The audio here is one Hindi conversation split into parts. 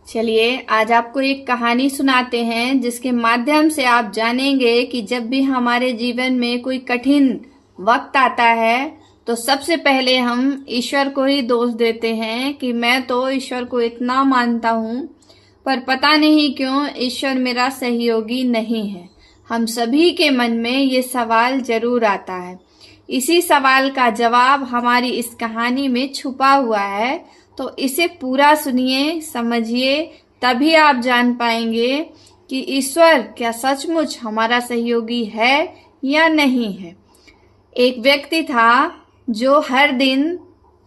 चलिए आज आपको एक कहानी सुनाते हैं जिसके माध्यम से आप जानेंगे कि जब भी हमारे जीवन में कोई कठिन वक्त आता है तो सबसे पहले हम ईश्वर को ही दोष देते हैं कि मैं तो ईश्वर को इतना मानता हूँ, पर पता नहीं क्यों ईश्वर मेरा सहयोगी नहीं है। हम सभी के मन में ये सवाल जरूर आता है। इसी सवाल का जवाब हमारी इस कहानी में छुपा हुआ है, तो इसे पूरा सुनिए, समझिए, तभी आप जान पाएंगे कि ईश्वर क्या सचमुच हमारा सहयोगी है या नहीं है। एक व्यक्ति था जो हर दिन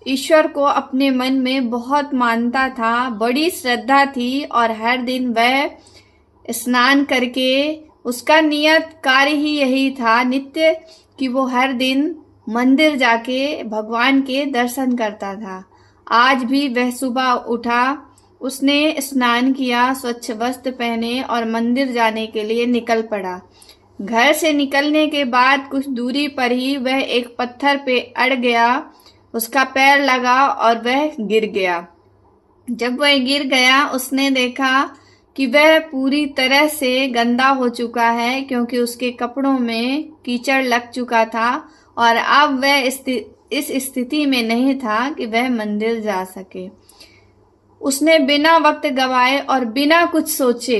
ईश्वर को अपने मन में बहुत मानता था, बड़ी श्रद्धा थी और हर दिन वह स्नान करके उसका नियत कार्य ही यही था नित्य कि वो हर दिन मंदिर जाके भगवान के दर्शन करता था। आज भी वह सुबह उठा, उसने स्नान किया, स्वच्छ वस्त्र पहने और मंदिर जाने के लिए निकल पड़ा। घर से निकलने के बाद कुछ दूरी पर ही वह एक पत्थर पे अड़ गया, उसका पैर लगा और वह गिर गया। जब वह गिर गया उसने देखा कि वह पूरी तरह से गंदा हो चुका है, क्योंकि उसके कपड़ों में कीचड़ लग चुका था और अब वह इस स्थिति में नहीं था कि वह मंदिर जा सके। उसने बिना वक्त गवाए और बिना कुछ सोचे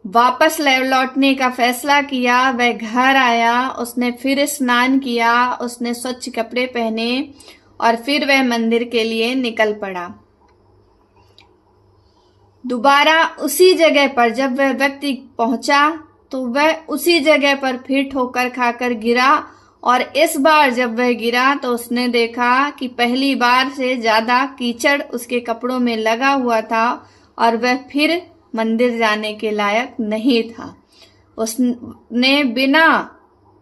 वापस लौटने का फैसला किया। वह घर आया, उसने फिर स्नान किया, उसने स्वच्छ कपड़े पहने और फिर वह मंदिर के लिए निकल पड़ा। दोबारा उसी जगह पर जब वह व्यक्ति पहुंचा तो वह उसी जगह पर फिर ठोकर खाकर गिरा और इस बार जब वह गिरा तो उसने देखा कि पहली बार से ज्यादा कीचड़ उसके कपड़ों में लगा हुआ था और वह फिर मंदिर जाने के लायक नहीं था। उसने बिना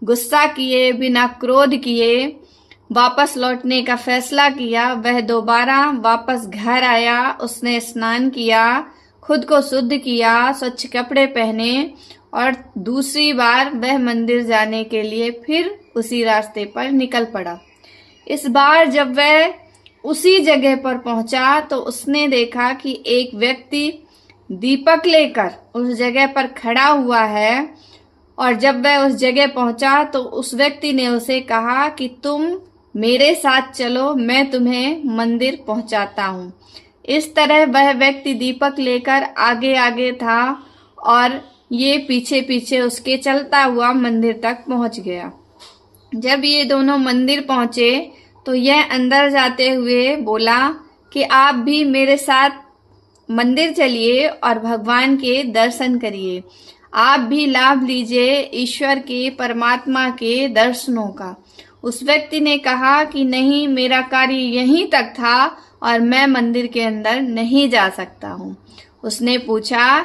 गुस्सा किए, बिना क्रोध किए वापस लौटने का फैसला किया। वह दोबारा वापस घर आया, उसने स्नान किया, खुद को शुद्ध किया, स्वच्छ कपड़े पहने और दूसरी बार वह मंदिर जाने के लिए फिर उसी रास्ते पर निकल पड़ा। इस बार जब वह उसी जगह पर पहुंचा तो उसने देखा कि एक व्यक्ति दीपक लेकर उस जगह पर खड़ा हुआ है और जब वह उस जगह पहुंचा तो उस व्यक्ति ने उसे कहा कि तुम मेरे साथ चलो, मैं तुम्हें मंदिर पहुंचाता हूँ। इस तरह वह व्यक्ति दीपक लेकर आगे आगे था और ये पीछे पीछे उसके चलता हुआ मंदिर तक पहुंच गया। जब ये दोनों मंदिर पहुंचे तो यह अंदर जाते हुए बोला कि आप भी मेरे साथ मंदिर चलिए और भगवान के दर्शन करिए, आप भी लाभ लीजिए ईश्वर के, परमात्मा के दर्शनों का। उस व्यक्ति ने कहा कि नहीं, मेरा कार्य यहीं तक था और मैं मंदिर के अंदर नहीं जा सकता हूँ। उसने पूछा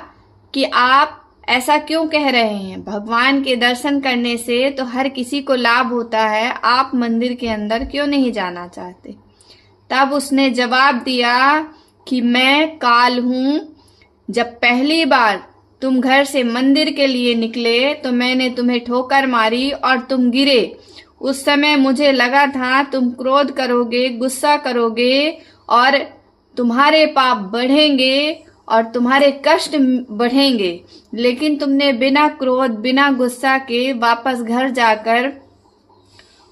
कि आप ऐसा क्यों कह रहे हैं? भगवान के दर्शन करने से तो हर किसी को लाभ होता है, आप मंदिर के अंदर क्यों नहीं जाना चाहते? तब उसने जवाब दिया कि मैं काल हूँ। जब पहली बार तुम घर से मंदिर के लिए निकले तो मैंने तुम्हें ठोकर मारी और तुम गिरे। उस समय मुझे लगा था तुम क्रोध करोगे, गुस्सा करोगे और तुम्हारे पाप बढ़ेंगे और तुम्हारे कष्ट बढ़ेंगे, लेकिन तुमने बिना क्रोध, बिना गुस्सा के वापस घर जाकर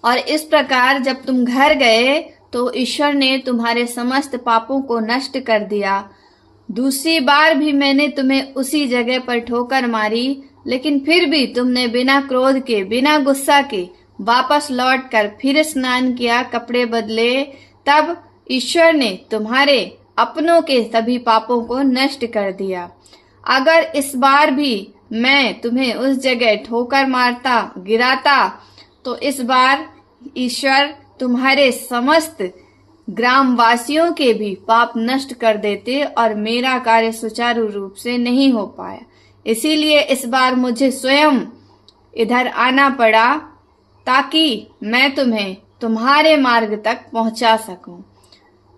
और इस प्रकार जब तुम घर गए तो ईश्वर ने तुम्हारे समस्त पापों को नष्ट कर दिया। दूसरी बार भी मैंने तुम्हें उसी जगह पर ठोकर मारी, लेकिन फिर भी तुमने बिना क्रोध के, बिना गुस्सा के वापस लौटकर फिर स्नान किया, कपड़े बदले, तब ईश्वर ने तुम्हारे अपनों के सभी पापों को नष्ट कर दिया। अगर इस बार भी मैं तुम्हें उस जगह ठोकर मारता, गिराता, तो इस बार ईश्वर तुम्हारे समस्त ग्रामवासियों के भी पाप नष्ट कर देते और मेरा कार्य सुचारू रूप से नहीं हो पाया। इसीलिए इस बार मुझे स्वयं इधर आना पड़ा ताकि मैं तुम्हें तुम्हारे मार्ग तक पहुंचा सकूं।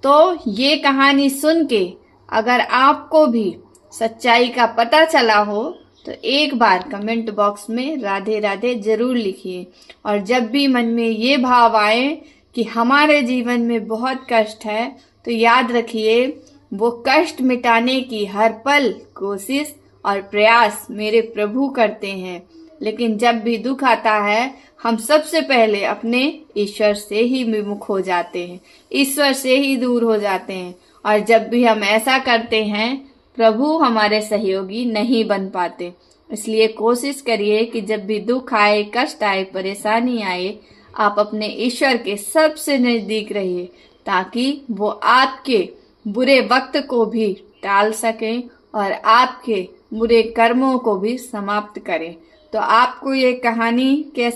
तो ये कहानी सुन के अगर आपको भी सच्चाई का पता चला हो तो एक बार कमेंट बॉक्स में राधे राधे जरूर लिखिए। और जब भी मन में ये भाव आए कि हमारे जीवन में बहुत कष्ट है तो याद रखिए वो कष्ट मिटाने की हर पल कोशिश और प्रयास मेरे प्रभु करते हैं। लेकिन जब भी दुख आता है, हम सबसे पहले अपने ईश्वर से ही विमुख हो जाते हैं, ईश्वर से ही दूर हो जाते हैं। और जब भी हम ऐसा करते हैं, प्रभु हमारे सहयोगी नहीं बन पाते। इसलिए कोशिश करिए कि जब भी दुख आए, कष्ट आए, परेशानी आए, आप अपने ईश्वर के सबसे नजदीक रहिए, ताकि वो आपके बुरे वक्त को भी टाल सके और आपके बुरे कर्मों को भी समाप्त करें। तो आपको ये कहानी कैसी